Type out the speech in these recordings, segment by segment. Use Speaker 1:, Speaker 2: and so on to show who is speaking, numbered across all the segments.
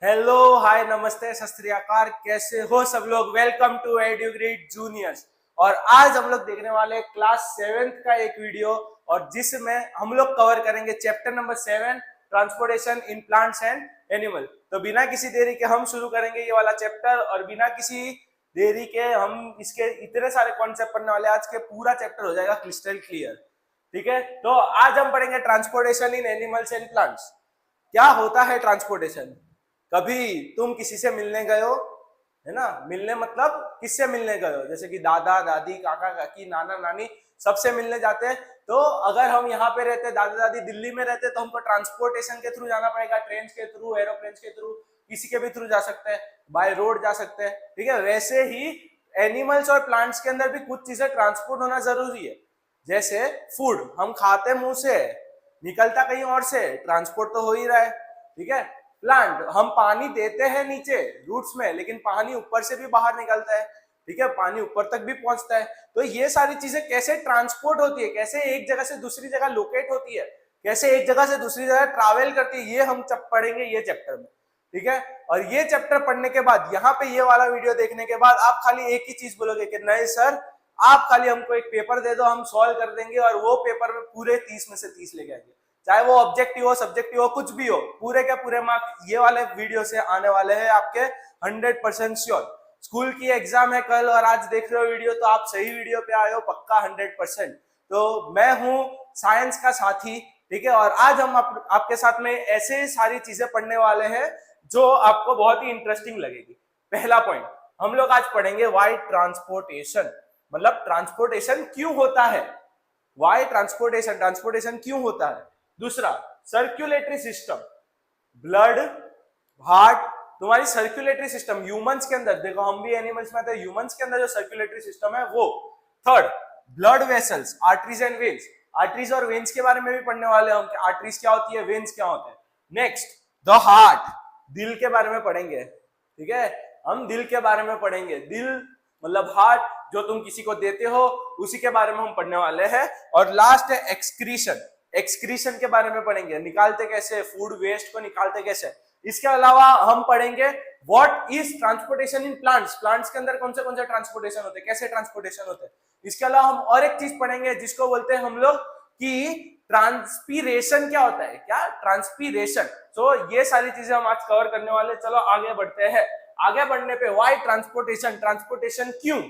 Speaker 1: Hello hi नमस्ते सत श्री अकाल, कैसे हो सब लोग। Welcome to Edugrid juniors. और आज हम लोग देखने वाले क्लास 7th का एक वीडियो, और जिसमें हम लोग कवर करेंगे chapter number 7, transportation in plants and animal. तो बिना किसी देरी के हम शुरू करेंगे ये वाला चैप्टर, और बिना किसी देरी के हम इसके इतने सारे कॉन्सेप्ट पढ़ने वाले, आज के पूरा चैप्टर हो जाएगा क्रिस्टल क्लियर। ठीक है, तो आज हम पढ़ेंगे transportation in animals and plants. क्या होता है ट्रांसपोर्टेशन? कभी तुम किसी से मिलने गए हो, है ना। मिलने मतलब किससे मिलने गए हो, जैसे कि दादा दादी, काका काकी, नाना नानी, सबसे मिलने जाते हैं। तो अगर हम यहाँ पे रहते, दादा दादी दिल्ली में रहते, तो हमको ट्रांसपोर्टेशन के थ्रू जाना पड़ेगा, ट्रेन के थ्रू, एरोप्लेन के थ्रू, किसी के भी थ्रू जा सकते हैं, बाय रोड जा सकते हैं। ठीक है, वैसे ही एनिमल्स और प्लांट्स के अंदर भी कुछ चीजें ट्रांसपोर्ट होना जरूरी है। जैसे फूड हम खाते मुंह से, निकलता कहीं और से, ट्रांसपोर्ट तो हो ही रहा है। ठीक है, प्लांट हम पानी देते हैं नीचे रूट्स में, लेकिन पानी ऊपर से भी बाहर निकलता है। ठीक है, पानी ऊपर तक भी पहुंचता है। तो ये सारी चीजें कैसे ट्रांसपोर्ट होती है, कैसे एक जगह से दूसरी जगह लोकेट होती है, कैसे एक जगह से दूसरी जगह ट्रैवल करती है, ये हम पढ़ेंगे ये चैप्टर में। ठीक है, और ये चैप्टर पढ़ने के बाद, यहाँ पे ये वाला वीडियो देखने के बाद आप खाली एक ही चीज बोलोगे कि नहीं सर, आप खाली हमको एक पेपर दे दो, हम सॉल्व कर देंगे, और वो पेपर में पूरे 30 में से 30 लेके आएंगे। चाहे वो ऑब्जेक्टिव हो, सब्जेक्टिव हो, कुछ भी हो, पूरे के पूरे मार्क्स ये वाले वीडियो से आने वाले हैं आपके 100% श्योर। स्कूल की एग्जाम है कल, और आज देख रहे हो वीडियो, तो आप सही वीडियो पे आए हो पक्का 100%। तो मैं हूं साइंस का साथी। ठीक है, और आज हम आपके साथ में ऐसे सारी चीजें पढ़ने वाले हैं जो आपको बहुत ही इंटरेस्टिंग लगेगी। पहला पॉइंट हम लोग आज पढ़ेंगे, वाई ट्रांसपोर्टेशन, मतलब ट्रांसपोर्टेशन क्यों होता है, वाई ट्रांसपोर्टेशन, ट्रांसपोर्टेशन क्यों होता है। दूसरा, सर्कुलेटरी सिस्टम, ब्लड, हार्ट, तुम्हारी सर्कुलेटरी सिस्टम ह्यूमंस के अंदर, देखो हम भी एनिमल्स में आते हैं, ह्यूमंस के अंदर जो सर्कुलेटरी सिस्टम है वो। Third, blood vessels, arteries and veins, arteries और वेन्स के बारे में भी पढ़ने वाले हैं हम, आर्टरीज क्या होती है, वेन्स क्या होते हैं। नेक्स्ट, द हार्ट, दिल के बारे में पढ़ेंगे। ठीक है, हम दिल के बारे में पढ़ेंगे, दिल मतलब हार्ट, जो तुम किसी को देते हो उसी के बारे में हम पढ़ने वाले हैं। और लास्ट है एक्सक्रीशन, एक्सक्रीशन के बारे में पढ़ेंगे, निकालते कैसे, फूड वेस्ट को निकालते कैसे। इसके अलावा हम पढ़ेंगे what is transportation in plants, plants के अंदर कौन से ट्रांसपोर्टेशन होते हैं, कैसे ट्रांसपोर्टेशन होते हैं। इसके अलावा हम और एक चीज पढ़ेंगे जिसको बोलते हैं हम लोग कि ट्रांसपीरेशन क्या होता है, क्या ट्रांसपीरेशन। तो ये सारी चीजें हम आज कवर करने वाले। चलो आगे बढ़ते हैं। आगे बढ़ने पे व्हाई ट्रांसपोर्टेशन, ट्रांसपोर्टेशन क्यों,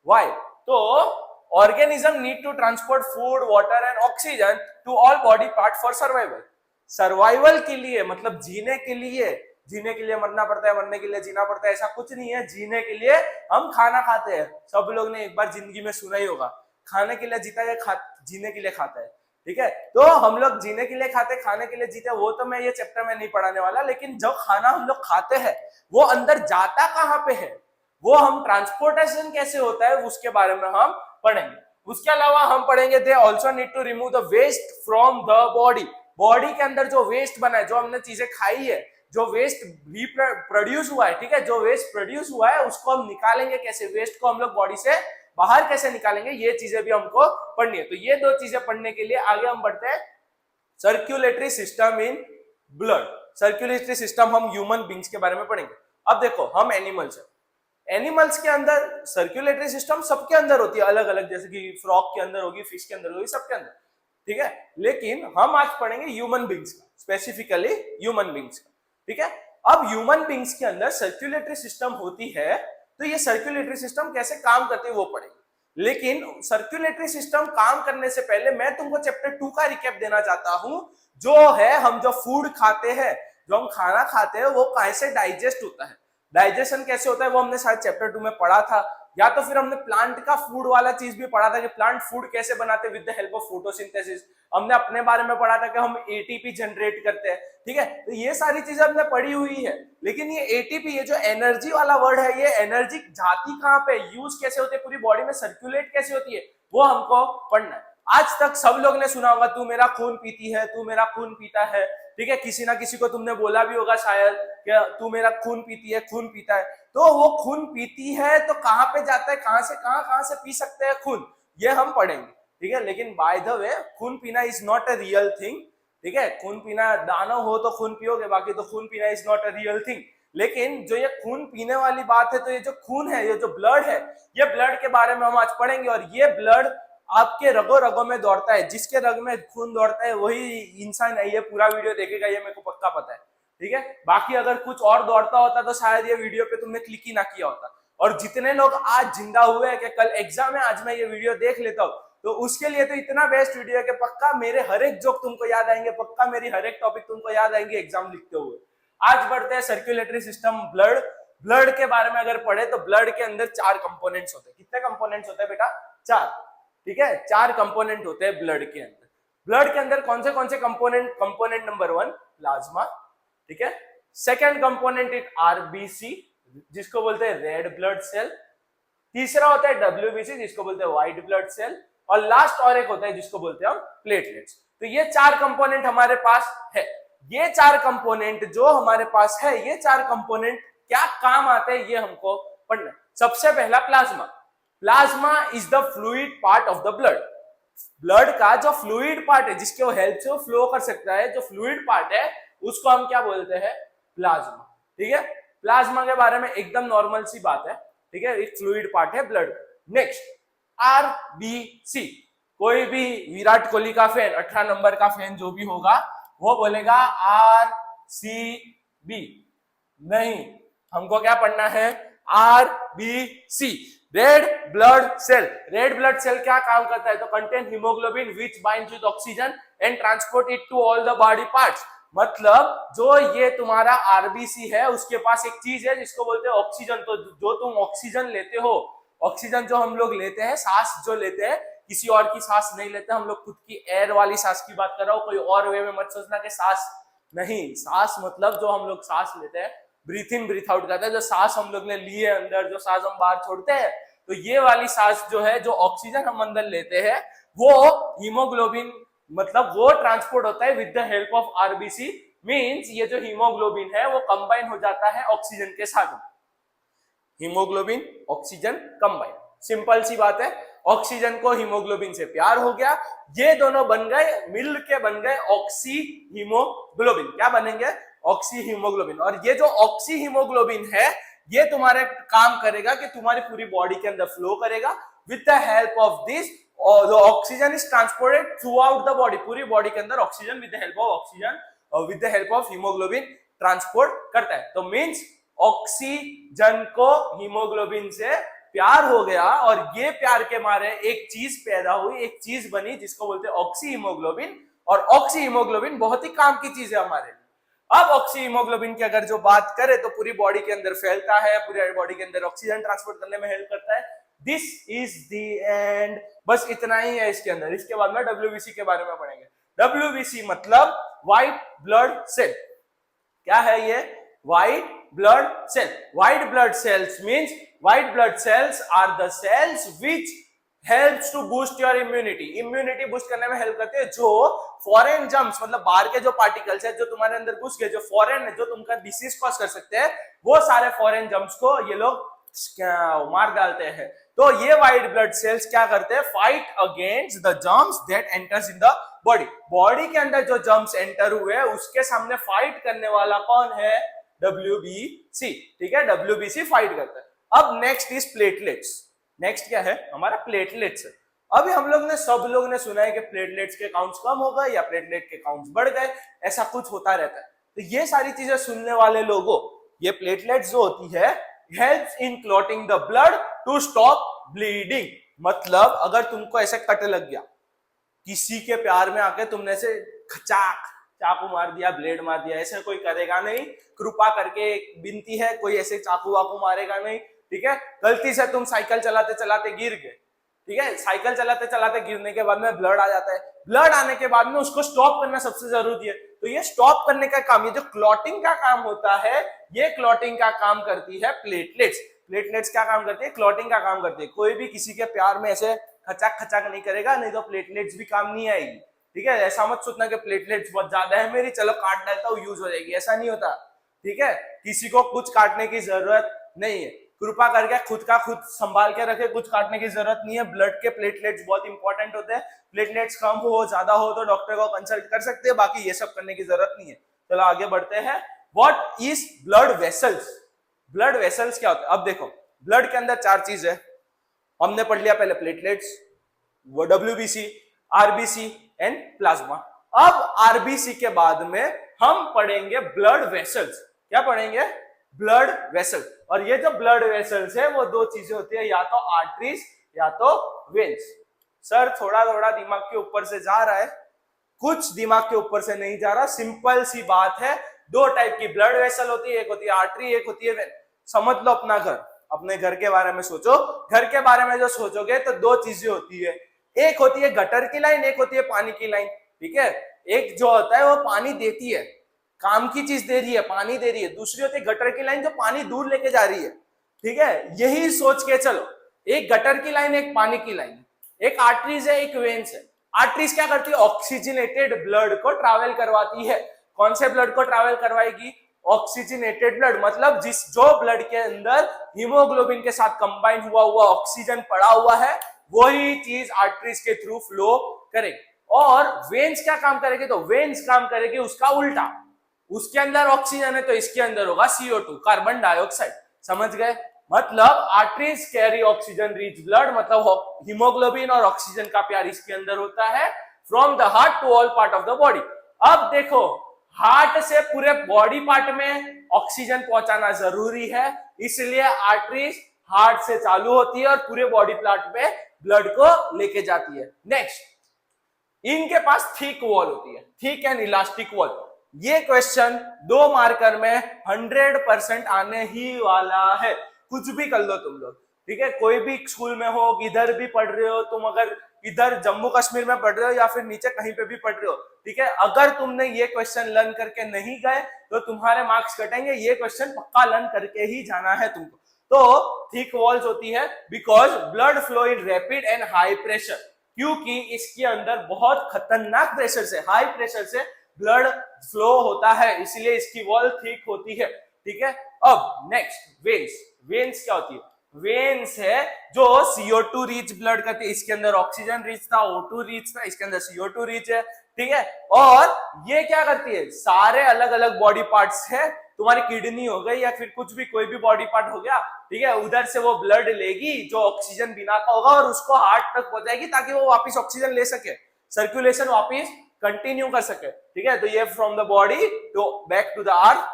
Speaker 1: व्हाई। तो organism need to transport food, water and oxygen to all body part for survival. Survival के लिए मतलब जीने के लिए, जीने के लिए मरना पड़ता है, मरने के लिए जीना पड़ता है, ऐसा कुछ नहीं है। जीने के लिए हम खाना खाते हैं, सब लोग ने एक बार जिंदगी में सुना ही होगा, खाने के लिए जीता है, जीने के लिए खाता है। ठीक है, तो हम लोग जीने के लिए खाते, खाने के लिए जीते, वो तो मैं ये चैप्टर में नहीं पढ़ाने वाला। लेकिन जो खाना हम लोग खाते हैं वो अंदर जाता कहाँ पे है, वो हम ट्रांसपोर्टेशन कैसे होता है उसके बारे में हम पढ़ेंगे। उसके अलावा हम पढ़ेंगे they also need to remove the waste from the body, body के अंदर जो वेस्ट बना है, जो हमने चीजें खाई है, जो वेस्ट प्रोड्यूस हुआ है, ठीक है, जो वेस्ट प्रोड्यूस हुआ है उसको हम निकालेंगे कैसे, वेस्ट को हम लोग बॉडी से बाहर कैसे निकालेंगे, ये चीजें भी हमको पढ़नी है। तो ये दो चीजें पढ़ने के लिए आगे हम बढ़ते हैं। Circulatory system in blood, circulatory system हम ह्यूमन बींग्स के बारे में पढ़ेंगे। अब देखो हम एनिमल्स है, एनिमल्स के अंदर सर्कुलेटरी सिस्टम सबके अंदर होती है अलग अलग, जैसे कि फ्रॉग के अंदर होगी, फिश के अंदर होगी, सबके अंदर। ठीक है, लेकिन हम आज पढ़ेंगे ह्यूमन बींग्स का, स्पेसिफिकली ह्यूमन बींग्स का। ठीक है, अब ह्यूमन बींग्स के अंदर सर्कुलेटरी सिस्टम होती है, तो ये सर्कुलेटरी सिस्टम कैसे काम करती है वो पढ़ेंगे। लेकिन सर्कुलेटरी सिस्टम काम करने से पहले मैं तुमको चैप्टर 2 का रिकैप देना चाहता हूं, जो है हम जो फूड खाते हैं, जो हम खाना खाते हैं वो कैसे डाइजेस्ट होता है, डाइजेशन कैसे होता है वो हमने शायद चैप्टर 2 में पढ़ा था, या तो फिर हमने प्लांट का फूड वाला चीज भी पढ़ा था कि प्लांट फूड कैसे बनाते with the help of photosynthesis. हमने अपने बारे में पढ़ा था कि हम एटीपी जनरेट करते हैं। ठीक है, तो ये सारी चीजें हमने पढ़ी हुई है। लेकिन ये एटीपी, ये जो एनर्जी वाला वर्ड है, ये एनर्जी जाती कहाँ पे, यूज कैसे होती है, पूरी बॉडी में सर्कुलेट कैसे होती है, वो हमको पढ़ना है। आज तक सब लोग ने सुना होगा तू मेरा खून पीती है, तू मेरा खून पीता है। ठीक है, किसी ना किसी को तुमने बोला भी होगा शायद कि तू मेरा खून पीती है, खून पीता है। तो वो खून पीती है तो कहां पे जाता है, कहां से पी सकते हैं खून, ये हम पढ़ेंगे। ठीक है, लेकिन बाय द वे खून पीना is not a real thing. ठीक है, खून पीना दानव हो तो खून पियोगे, बाकी तो खून पीना is not a real thing. लेकिन जो ये खून पीने वाली बात है, तो ये जो खून है, ये जो ब्लड है, ये ब्लड के बारे में हम आज पढ़ेंगे। और ये ब्लड आपके रगों रगों में दौड़ता है, जिसके रग में खून दौड़ता है वही इंसान है। ये पूरा वीडियो देखेगा, ये मेरे को पक्का पता है, ठीक है। बाकी अगर कुछ और दौड़ता होता तो शायद ये वीडियो पे तुमने क्लिक ही ना किया होता। और जितने लोग आज जिंदा हुए हैं कि कल एग्जाम है, आज मैं ये वीडियो देख लेता हूँ, तो उसके लिए तो इतना बेस्ट वीडियो है कि पक्का मेरे हर एक जोक तुमको याद आएंगे, पक्का मेरी हर एक टॉपिक तुमको याद आएंगे एग्जाम लिखते हुए। आज बढ़ते हैं सर्कुलेटरी सिस्टम, ब्लड। ब्लड के बारे में अगर पढ़े तो ब्लड के अंदर 4 कंपोनेंट्स होते हैं। कितने कंपोनेंट्स होते हैं बेटा? 4, ठीक है। 4 कंपोनेंट होते हैं ब्लड के अंदर। ब्लड के अंदर कौन से कंपोनेंट? कंपोनेंट नंबर 1 प्लाज्मा, ठीक है। सेकेंड कंपोनेंट इज आरबीसी, जिसको बोलते हैं रेड ब्लड सेल। तीसरा होता है डब्ल्यूबीसी, जिसको बोलते हैं व्हाइट ब्लड सेल। और लास्ट और एक होता है जिसको बोलते हैं हम प्लेटलेट्स। तो ये 4 कंपोनेंट हमारे पास है। ये 4 कंपोनेंट जो हमारे पास है, ये 4 कंपोनेंट क्या काम आते हैं ये हमको पढ़ना। सबसे पहला plasma. Plasma is the fluid part of the blood. Blood का जो फ्लूइड पार्ट है, जिसके हेल्प से वो फ्लो कर सकता है, जो फ्लूइड पार्ट है उसको हम क्या बोलते हैं? प्लाज्मा, ठीक है। प्लाज्मा के बारे में एकदम नॉर्मल सी बात है, ठीक है। एक फ्लूइड पार्ट है ब्लड। Next RBC. कोई भी विराट कोहली का फैन, 18 नंबर का फैन जो भी होगा, वो बोलेगा आरसीबी। नहीं, हमको क्या पढ़ना है? RBC, red blood cell. Red blood cell क्या काम करता है? तो contain haemoglobin which binds with oxygen and transport it to all the body parts. मतलब जो ये तुम्हारा आरबीसी है, उसके पास एक चीज है जिसको बोलते हैं ऑक्सीजन। तो जो तुम ऑक्सीजन लेते हो, ऑक्सीजन जो हम लोग लेते हैं, सांस जो लेते हैं, किसी और की सांस नहीं लेते हम लोग, खुद की एयर वाली सांस की बात कर रहा हूं। कोई और वे में मत सोचना कि सांस नहीं, सांस मतलब जो हम लोग सांस लेते हैं, ब्रीथ इन ब्रीथ आउट करते हैं, जो सांस हम लोग ने ली है अंदर, जो सांस हम बाहर छोड़ते हैं, तो ये वाली सांस जो है, जो ऑक्सीजन हम अंदर लेते हैं, वो हीमोग्लोबिन, मतलब वो ट्रांसपोर्ट होता है with the help of RBC. Means ये जो हीमोग्लोबिन है वो कंबाइन हो जाता है ऑक्सीजन के साथ। हीमोग्लोबिन ऑक्सीजन कंबाइन, सिंपल सी बात है। ऑक्सीजन को हीमोग्लोबिन से प्यार हो गया, ये दोनों बन गए, मिल के बन गए ऑक्सी हीमोग्लोबिन। क्या बनेंगे? Oxy haemoglobin. और ये जो ऑक्सी हीमोग्लोबिन है, ये तुम्हारे काम करेगा कि तुम्हारी पूरी बॉडी के अंदर फ्लो करेगा। With the help of this oxygen is transported throughout the body. पूरी बॉडी के अंदर oxygen with the help of oxygen और with the help of haemoglobin transport करता है। तो मींस ऑक्सीजन को हीमोग्लोबिन से प्यार हो गया, और ये प्यार के मारे एक चीज पैदा हुई, एक चीज बनी जिसको बोलते हैं ऑक्सी हीमोग्लोबिन। और ऑक्सी हीमोग्लोबिन बहुत ही काम की चीज है हमारे लिए। अब ऑक्सी हीमोग्लोबिन की अगर जो बात करें तो पूरी बॉडी के अंदर फैलता है, पूरी बॉडी के अंदर ऑक्सीजन ट्रांसपोर्ट करने में हेल्प करता है। This is the end. बस इतना ही है इसके अंदर। इसके बाद में डब्ल्यूबीसी के बारे में पढ़ेंगे। डब्ल्यूबीसी मतलब व्हाइट ब्लड सेल। क्या है ये? White blood cell. White blood cells means white blood cells are the cells which helps to boost your immunity. Immunity boost करने में हेल्प करते हैं। जो फॉरेन जर्म्स, मतलब बाहर के जो पार्टिकल्स है जो तुम्हारे अंदर घुस गए, जो फॉरेन है, जो तुमका डिसीज कॉज कर सकते हैं, वो सारे फॉरेन जर्म्स को ये लोग मार डालते हैं। तो ये व्हाइट ब्लड सेल्स क्या करते हैं? Fight against the germs that enters in the body. Body के अंदर जो जर्म्स एंटर हुए उसके सामने फाइट करने वाला कौन है? डब्ल्यूबीसी, ठीक है। डब्ल्यूबीसी फाइट करता है। अब नेक्स्ट इज प्लेटलेट्स। नेक्स्ट क्या है? हमारा प्लेटलेट्स है। अभी हम लोग ने, सब लोग ने सुना है कि प्लेटलेट्स के काउंट्स कम हो गए या प्लेटलेट के काउंट्स बढ़ गए, ऐसा कुछ होता रहता है। तो ये सारी चीजें सुनने वाले लोगों, ये प्लेटलेट्स जो होती है, helps in clotting the blood to stop bleeding. मतलब अगर तुमको ऐसे कट लग गया, किसी के प्यार में आके तुमने से खचाक चाकू मार दिया, ब्लेड मार दिया, ऐसे कोई करेगा नहीं। कृपा करके एक विनती है, कोई ऐसे चाकू वाकू मारेगा नहीं, ठीक है। गलती से तुम साइकिल चलाते चलाते गिर गए, ठीक है। साइकिल चलाते चलाते गिरने के बाद में ब्लड आ जाता है। ब्लड आने के बाद में उसको स्टॉप करना सबसे जरूरी है। तो ये स्टॉप करने का काम, ये जो क्लॉटिंग का काम होता है, ये क्लॉटिंग का काम करती है प्लेटलेट्स। प्लेटलेट्स क्या काम करती है? क्लॉटिंग का काम करती है। कोई भी किसी के प्यार में ऐसे खचाक खचाक नहीं करेगा, नहीं तो प्लेटलेट्स भी काम नहीं आएगी, ठीक है। ऐसा मत सोचना कि प्लेटलेट्स बहुत ज्यादा है मेरी, चलो काट डालता हूँ यूज हो जाएगी, ऐसा नहीं होता, ठीक है। किसी को कुछ काटने की जरूरत नहीं है। कृपा करके खुद का खुद संभाल के रखे, कुछ काटने की जरूरत नहीं है। ब्लड के प्लेटलेट्स बहुत इंपॉर्टेंट होते हैं, प्लेटलेट्स कम हो ज्यादा हो तो डॉक्टर को कंसल्ट कर सकते हैं, बाकी ये सब करने की जरूरत नहीं है। चलो आगे बढ़ते हैं। What is blood vessels? Blood vessels क्या होता है? अब देखो, ब्लड के अंदर 4 चीज है, हमने पढ़ लिया पहले, प्लेटलेट्स, वो WBC, RBC एंड प्लाज्मा। अब RBC के बाद में हम पढ़ेंगे ब्लड वेसल्स। क्या पढ़ेंगे? Blood vessel. और ये जो ब्लड वेसल्स है वो 2 चीजें होती है, या तो आर्टरीज या तो वेन्स। सर थोड़ा थोड़ा दिमाग के ऊपर से जा रहा है, कुछ दिमाग के ऊपर से नहीं जा रहा, सिंपल सी बात है। 2 टाइप की ब्लड वेसल होती है, एक होती है आर्टरी, एक होती है वेन। समझ लो अपना घर, अपने घर के बारे में सोचो। घर के बारे में जो सोचोगे तो 2 चीजें होती है, एक होती है गटर की लाइन, एक होती है पानी की लाइन। ठीक है, एक जो होता है वो पानी देती है, काम की चीज दे रही है, पानी दे रही है। दूसरी होती है गटर की लाइन जो पानी दूर लेके जा रही है। ठीक है, यही सोच के चलो, एक गटर की लाइन, एक पानी की लाइन, एक आर्टरीज है, एक वेन्स है। आर्टरीज क्या करती है? ऑक्सीजनेटेड ब्लड को ट्रैवल करवाती है। कौन से ब्लड को ट्रैवल करवाएगी? ऑक्सीजनेटेड ब्लड, मतलब जो ब्लड के अंदर हीमोग्लोबिन के साथ कंबाइन हुआ ऑक्सीजन पड़ा हुआ है, वही चीज आर्टरीज के थ्रू फ्लो करेगी। और वेन्स क्या काम करेगी? तो वेन्स काम करेगी उसका उल्टा, उसके अंदर ऑक्सीजन है तो इसके अंदर होगा CO2, कार्बन डाइऑक्साइड। समझ गए? मतलब arteries carry oxygen rich blood, मतलब हीमोग्लोबिन और ऑक्सीजन का प्यार इसके अंदर होता है, from the heart to all part of the body. अब देखो, हार्ट से पूरे बॉडी पार्ट में ऑक्सीजन पहुंचाना जरूरी है, इसलिए आर्टरीज हार्ट से चालू होती है और पूरे बॉडी पार्ट पे ब्लड को लेके जाती है। नेक्स्ट, इनके पास थिक वॉल होती है, थिक एंड इलास्टिक वॉल। ये क्वेश्चन 2 मार्कर में 100% आने ही वाला है, कुछ भी कर लो तुम लोग। ठीक है, कोई भी स्कूल में हो, इधर भी पढ़ रहे हो तुम, अगर इधर जम्मू कश्मीर में पढ़ रहे हो या फिर नीचे कहीं पे भी पढ़ रहे हो, ठीक है, अगर तुमने ये क्वेश्चन लर्न करके नहीं गए तो तुम्हारे मार्क्स कटेंगे। ये क्वेश्चन पक्का लर्न करके ही जाना है तुमको। तो थिक वॉल्स होती है because blood flow in rapid and high pressure, क्योंकि इसके अंदर बहुत खतरनाक प्रेशर से, हाई प्रेशर से ब्लड फ्लो होता है, इसलिए इसकी वॉल थिक होती है। ठीक है, अब नेक्स्ट, वेन्स। वेन्स क्या होती है? वेन्स है जो CO2 रिच ब्लड करती है, इसके अंदर ऑक्सीजन रिच था, O2 रिच था, इसके अंदर CO2 रिच है। ठीक है, और ये क्या करती है? सारे अलग अलग बॉडी पार्ट्स है, तुम्हारी किडनी हो गई या फिर कुछ भी, कोई भी बॉडी पार्ट हो गया, ठीक है, उधर से वो ब्लड लेगी जो ऑक्सीजन बिना का होगा और उसको हार्ट तक पहुंचाएगी ताकि वो वापस ऑक्सीजन ले सके, सर्कुलेशन वापस कंटिन्यू कर सके। ठीक है, तो ये from the body to back to the earth,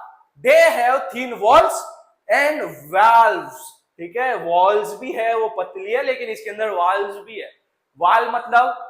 Speaker 1: they have thin walls and valves. ठीक है, वॉल्स भी है, वो पतली है, लेकिन इसके अंदर वाल्व्स भी है। वाल मतलब,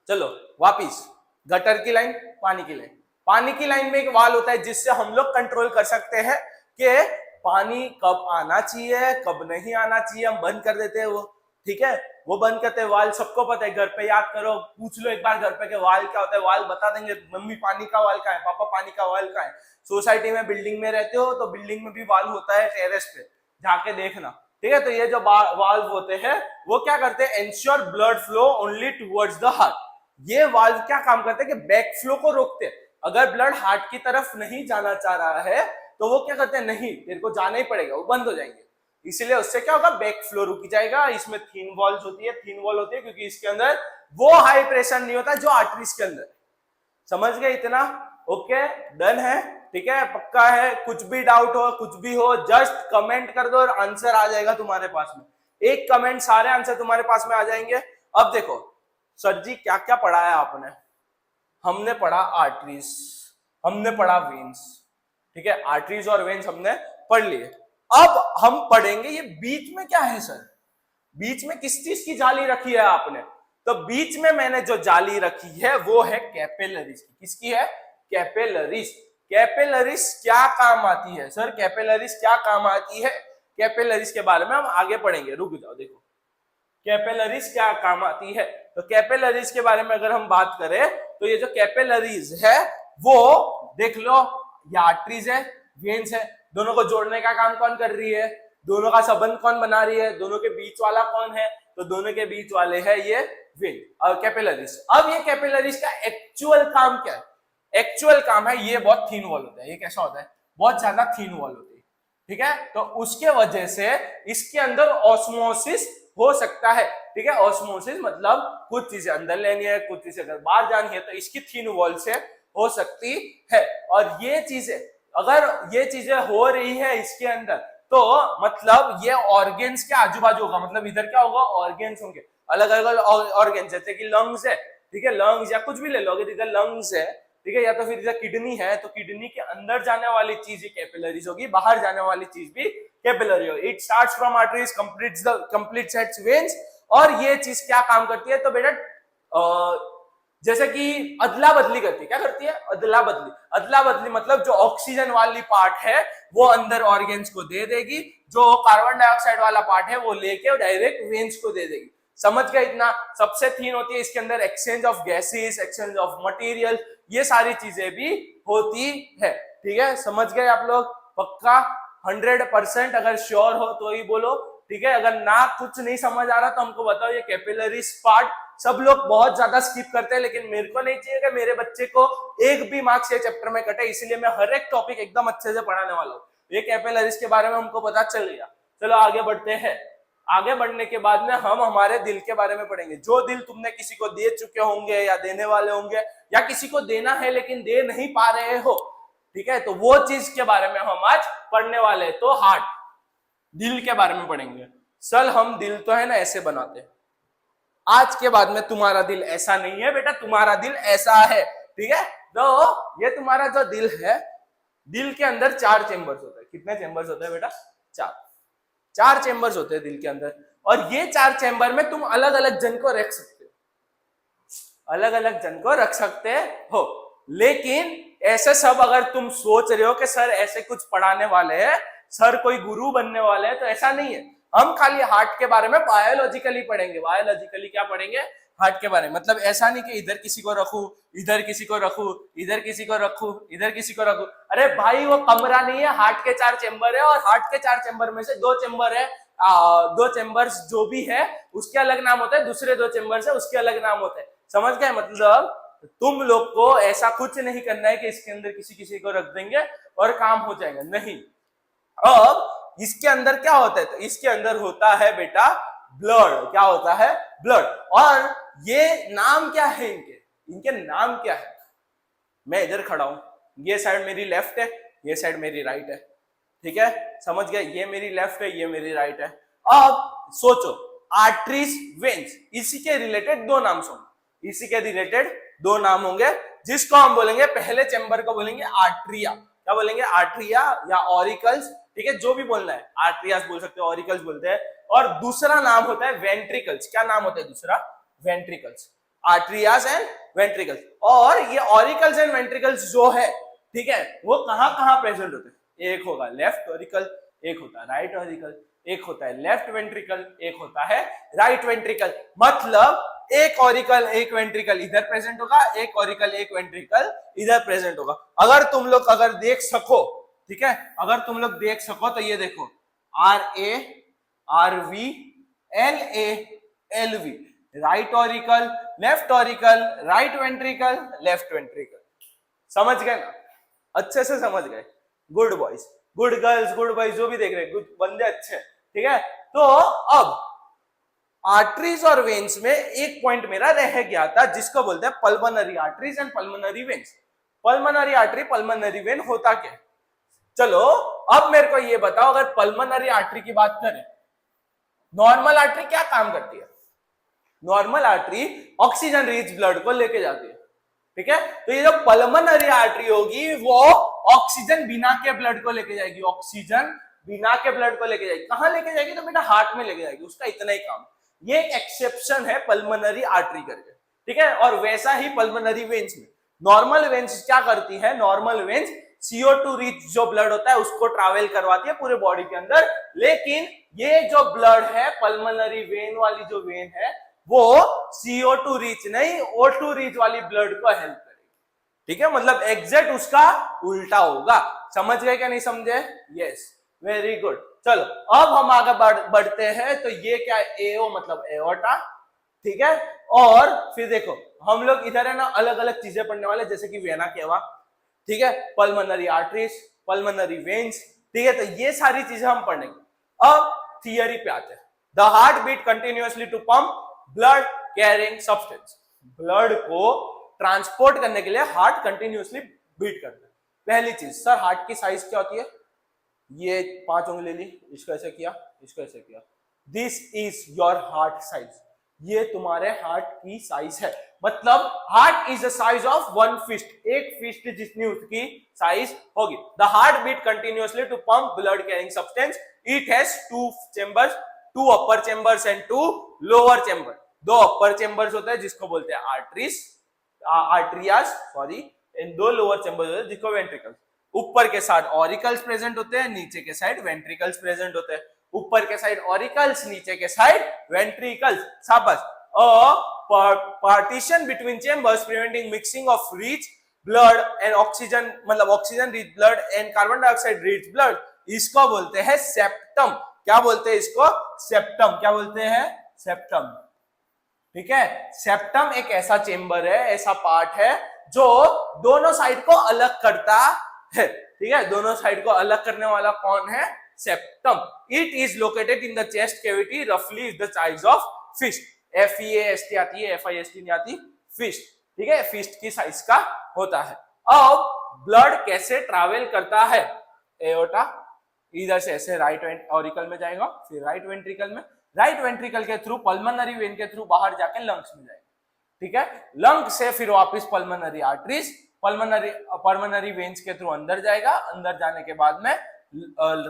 Speaker 1: चलो वापिस, गटर की लाइन, पानी की लाइन। पानी की लाइन में एक वाल होता है जिससे हम लोग कंट्रोल कर सकते हैं कि पानी कब आना चाहिए, कब नहीं आना चाहिए, हम बंद कर देते हैं वो। ठीक है, वो बंद करते हैं। वाल सबको पता है, घर पे याद करो, पूछ लो एक बार घर पे के वाल क्या होता है, वाल बता देंगे। मम्मी पानी का वाल का है, पापा पानी का वाल का है। सोसाइटी में, बिल्डिंग में रहते हो तो बिल्डिंग में भी वाल होता है, टेरेस पे जाके देखना। ठीक है, तो ये जो वाल्व होते हैं वो क्या करते हैं? Ensure blood flow only towards the heart. ये वाल्व क्या काम करते हैं कि बैक फ्लो को रोकते हैं। अगर ब्लड हार्ट की तरफ नहीं जाना चाह रहा है तो वो क्या करते हैं? नहीं, तेरे को जाना ही पड़ेगा, वो बंद हो जाएंगे। इसलिए उससे क्या होगा? बैक फ्लो रुक जाएगा। इसमें थिन वॉल्स होती है, थिन वॉल होती है क्योंकि इसके अंदर वो हाई प्रेशर नहीं होता जो आर्टरीज के अंदर। समझ गए इतना? ओके, डन है? ठीक है, पक्का है? कुछ भी डाउट हो, कुछ भी हो, जस्ट कमेंट कर दो और आंसर आ जाएगा तुम्हारे पास में। एक कमेंट, सारे आंसर तुम्हारे पास में आ जाएंगे। अब देखो सर जी क्या क्या पढ़ाया आपने। हमने पढ़ा आर्टरीज, हमने पढ़ा वेन्स। ठीक है, आर्टरीज और वेन्स हमने पढ़ लिए। अब हम पढ़ेंगे ये बीच में क्या है सर? बीच में किस चीज की जाली रखी है आपने? तो बीच में मैंने जो जाली रखी है वो है कैपिलरीज की। किसकी है? कैपिलरीज। कैपिलरीज क्या काम आती है सर? कैपिलरीज क्या काम आती है? कैपिलरीज के बारे में हम आगे पढ़ेंगे, रुक जाओ। देखो कैपिलरीज क्या काम आती है, तो कैपिलरीज के बारे में अगर हम बात करें तो ये जो कैपिलरीज है वो देख लो, ये आर्टरीज है, वेन्स है, दोनों को जोड़ने का काम कौन कर रही है? दोनों का संबंध कौन बना रही है? दोनों के बीच वाला कौन है? तो दोनों के बीच वाले है ये वेन और कैपिलरीज। अब ये कैपिलरीज का एक्चुअल काम क्या है? एक्चुअल काम है, ये बहुत थिन वॉल होता है। ये कैसा होता है? बहुत ज्यादा थिन वॉल होती है। ठीक है, तो उसके वजह से इसके अंदर ऑस्मोसिस हो सकता है। ठीक है, ऑस्मोसिस मतलब कुछ चीजें अंदर लेनी है, कुछ चीजें अगर बाहर जानी है, तो इसकी थिन वॉल से हो सकती है। और ये चीजें अगर ये चीजें हो रही है इसके अंदर, तो मतलब ये ऑर्गेन्स के आजू बाजू होगा, मतलब इधर क्या होगा, ऑर्गेन्स होंगे, अलग अलग ऑर्गेन्स, जैसे कि लंग्स है, ठीक है, लंग्स या कुछ भी ले लो, अगर इधर लंग्स है, ठीक है, या तो फिर इधर किडनी है, तो किडनी के अंदर जाने वाली चीज कैपिलरीज होगी, बाहर जाने वाली चीज भी कैपिलरी होगी। It starts from arteries, completes at veins. और ये चीज क्या काम करती है, तो बेटा जैसे कि अदला बदली करती है, क्या करती है, अदला बदली। अदला बदली मतलब जो ऑक्सीजन वाली पार्ट है वो अंदर ऑर्गेन्स को दे देगी, जो कार्बन डाइऑक्साइड वाला पार्ट है वो लेके डायरेक्ट वेन्स को दे देगी। समझ गए इतना? सबसे थिन होती है इसके अंदर exchange of gases, exchange of material, ये सारी चीजें भी होती है। ठीक है, समझ गए आप लोग? पक्का 100% अगर श्योर हो तो ही बोलो। ठीक है, अगर ना कुछ नहीं समझ आ रहा तो हमको बताओ। ये कैपिलरीज पार्ट सब लोग बहुत ज्यादा स्किप करते हैं, लेकिन मेरे को नहीं चाहिए कि मेरे बच्चे को एक भी मार्क्स ये चैप्टर में कटे, इसलिए मैं हर एक टॉपिक एकदम अच्छे से पढ़ाने वाला हूँ। ये कैपिलरीज के बारे में हमको पता चल गया। चलो आगे बढ़ते हैं। आगे बढ़ने के बाद में हम हमारे दिल के बारे में पढ़ेंगे। जो दिल तुमने किसी को दे चुके होंगे या देने वाले होंगे, या किसी को देना है लेकिन दे नहीं पा रहे हो, ठीक है, तो वो चीज के बारे में हम आज पढ़ने वाले हैं। तो हार्ट, दिल के बारे में पढ़ेंगे। सल हम दिल तो है ना ऐसे बनाते हैं, आज के बाद में तुम्हारा दिल ऐसा नहीं है बेटा, तुम्हारा दिल ऐसा है। ठीक है, तो ये तुम्हारा जो दिल है, दिल के अंदर 4 चेंबर्स होते हैं। कितने चेंबर्स होते हैं बेटा? 4 चेंबर्स होते हैं दिल के अंदर। और ये 4 चेंबर में तुम अलग अलग जन को रख सकते हो, अलग अलग जन को रख सकते हो। लेकिन ऐसे सब अगर तुम सोच रहे हो कि सर ऐसे कुछ पढ़ाने वाले हैं, सर कोई गुरु बनने वाले हैं, तो ऐसा नहीं है। हम खाली हार्ट के बारे में बायोलॉजिकली पढ़ेंगे। बायोलॉजिकली क्या पढ़ेंगे? हार्ट के बारे में। मतलब ऐसा नहीं कि इधर किसी को रखू, इधर किसी को रखू, इधर किसी को रखू, इधर किसी को रखू। अरे भाई वो कमरा नहीं है, हार्ट के 4 चेंबर है, और हार्ट के 4 चेंबर में से 2 चेंबर है, 2 चेंबर्स जो भी है उसके अलग नाम होते हैं, दूसरे 2 चेंबर है उसके अलग नाम होते हैं। समझ गए? मतलब तुम लोग को ऐसा कुछ नहीं करना है कि इसके अंदर किसी किसी को रख देंगे और काम हो जाएगा, नहीं। अब इसके अंदर क्या होता है? तो इसके अंदर होता है बेटा ब्लड। क्या होता है? ब्लड। और ये नाम क्या है इनके? इनके नाम क्या है? मैं इधर खड़ा हूं, ये साइड मेरी लेफ्ट है, ये साइड मेरी राइट है। ठीक है, समझ गए? ये मेरी लेफ्ट है, ये मेरी राइट है। अब सोचो, आर्टरीज, वेन्स, इसी के रिलेटेड 2 नाम होंगे, इसी के रिलेटेड 2 नाम होंगे, जिसको हम बोलेंगे, पहले चेंबर को बोलेंगे आर्ट्रिया। क्या बोलेंगे? आर्ट्रिया या ऑरिकल्स। ठीक है, जो भी बोलना है, आर्ट्रियास बोल सकते हो, ऑरिकल्स बोलते हैं। और दूसरा नाम होता है वेंट्रिकल्स। क्या नाम होता है दूसरा? वेंट्रिकल्स। Atrias and ventricles. और ये ऑरिकल्स एंड वेंट्रिकल्स जो है, ठीक है, वो कहां कहां प्रेजेंट होते हैं? एक होगा लेफ्ट ऑरिकल, एक होता है राइट ऑरिकल, एक होता है लेफ्ट वेंट्रिकल, एक होता है राइट वेंट्रिकल। मतलब एक ऑरिकल एक वेंट्रिकल इधर प्रेजेंट होगा, एक ऑरिकल एक वेंट्रिकल इधर प्रेजेंट होगा। अगर तुम लोग अगर देख सको, ठीक है, अगर तुम लोग देख सको तो ये देखो, RA RV LA LV, right auricle left auricle, right ventricle left ventricle. समझ गए ना? अच्छे से समझ गए? Good boys, good girls, good boys, जो भी देख रहे हैं, गुड बंदे अच्छे। ठीक है, तो अब आर्टरीज और वेन्स में एक पॉइंट मेरा रह गया था, जिसको बोलते हैं pulmonary arteries and pulmonary veins. Pulmonary artery, pulmonary vein होता क्या? चलो अब मेरे को ये बताओ, अगर पल्मोनरी आर्टरी की बात करें, नॉर्मल आर्टरी क्या काम करती है? Normal artery oxygen rich blood को लेके जाती है। ठीक है, तो ये जो पल्मोनरी आर्टरी होगी वो ऑक्सीजन बिना के ब्लड को लेके जाएगी, ऑक्सीजन बिना के ब्लड को लेके जाएगी। कहां लेके जाएगी? तो बेटा हार्ट में लेके जाएगी, उसका इतना ही काम। ये एक एक्सेप्शन है पल्मोनरी आर्टरी करके। ठीक है, और वैसा ही पल्मोनरी वेन्स में। नॉर्मल वेन्स क्या करती है? नॉर्मल वेन्स CO2 रिच जो ब्लड होता है उसको ट्रैवल करवाती है पूरे बॉडी के अंदर, लेकिन ये जो ब्लड है, पल्मोनरी वेन वाली जो वेन है, वो CO2 रिच नहीं, O2 रिच वाली ब्लड को हेल्प करेगी। ठीक है, मतलब एग्जैक्ट उसका उल्टा होगा। समझ गए क्या नहीं समझे? Yes, very good. चलो अब हम आगे बढ़ते हैं। तो ये क्या है? AO मतलब एओर्टा। ठीक है, और फिर देखो हम लोग इधर है ना अलग अलग चीजें पढ़ने वाले, जैसे कि वेना केवा, ठीक है, पल्मोनरी आर्टरीज, पल्मोनरी वेन्स, ठीक है, तो ये सारी चीजें हम पढ़ेंगे। अब थियरी पे आते हैं। The heart beat continuously to pump blood carrying substance. Blood को ट्रांसपोर्ट करने के लिए हार्ट कंटिन्यूअसली बीट करता है। पहली चीज, सर हार्ट की साइज क्या होती है? ये 5 उंगली ली, इसको ऐसे किया, इसको ऐसे किया। This is your heart size. ये तुम्हारे हार्ट की साइज है। मतलब heart is the size of 1 fist. एक फिस्ट जितनी उसकी साइज होगी। The heart beat continuously to pump blood carrying substance. It has 2 chambers, 2 upper chambers and 2 lower chamber. 2 upper chambers होते हैं जिसको बोलते हैं arteries, atrias sorry, and 2 lower chambers होते हैं जिसको वेंट्रिकल्स। ऊपर के साइड ऑरिकल्स प्रेजेंट होते हैं, नीचे के साइड वेंट्रिकल्स प्रेजेंट होते हैं। ऊपर के साइड ऑरिकल्स, नीचे के साइड वेंट्रिकल्स। शाबाश। Partition between chambers preventing mixing of rich blood and oxygen, मतलब oxygen rich blood and carbon dioxide rich blood, इसको बोलते हैं सेप्टम। क्या बोलते हैं इसको? सेप्टम। क्या बोलते हैं? सेप्टम। ठीक है, सेप्टम एक ऐसा चेंबर है, ऐसा पार्ट है जो दोनों साइड को अलग करता है। ठीक है, दोनों साइड को अलग करने वाला कौन है? Septum. It is located in the chest cavity, रफली the size of fist. FEAST आती है, FIST नहीं आती, फिस्ट। ठीक है, फिस्ट की साइज का होता है। अब ब्लड कैसे ट्रैवल करता है? एओर्टा इधर से ऐसे राइट ऑरिकल में जाएगा, फिर राइट वेंट्रिकल में, राइट वेंट्रिकल के थ्रू पल्मोनरी वेन के थ्रू बाहर जाके लंग्स में जाएगा। ठीक है, लंग से फिर वापस पल्मोनरी आर्टरीज, पल्मोनरी वेन्स के थ्रू अंदर जाएगा। अंदर जाने के बाद में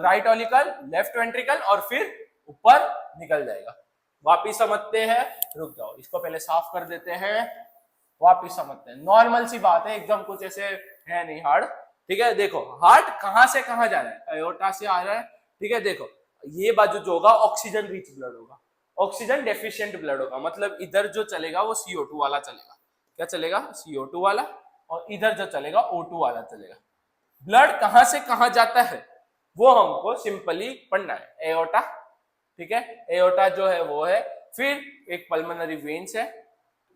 Speaker 1: राइट ऑरिकल, लेफ्ट वेंट्रिकल और फिर ऊपर निकल जाएगा। वापिस समझते हैं, रुक जाओ इसको पहले साफ कर देते हैं, वापिस समझते हैं। नॉर्मल सी बात है, एकदम कुछ ऐसे है नहीं हार्ड। ठीक है, देखो हार्ट कहां से कहां जा रहा है? एओर्टा से आ रहा है। ठीक है, देखो ये बाजू जो होगा ऑक्सीजन रिच ब्लड होगा, ऑक्सीजन डेफिशिएंट ब्लड होगा। मतलब इधर जो चलेगा वो CO2 वाला चलेगा। क्या चलेगा? CO2 वाला। और इधर जो चलेगा O2 वाला चलेगा। ब्लड कहां से कहां जाता है वो हमको सिंपली पढ़ना है। एओर्टा, ठीक है, एओर्टा जो है वो है, फिर एक पल्मोनरी वेन्स है,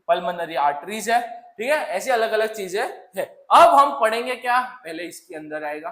Speaker 1: पल्मोनरी आर्टरीज है। ठीक है, ऐसी अलग अलग चीजें है। अब हम पढ़ेंगे क्या? पहले इसके अंदर आएगा,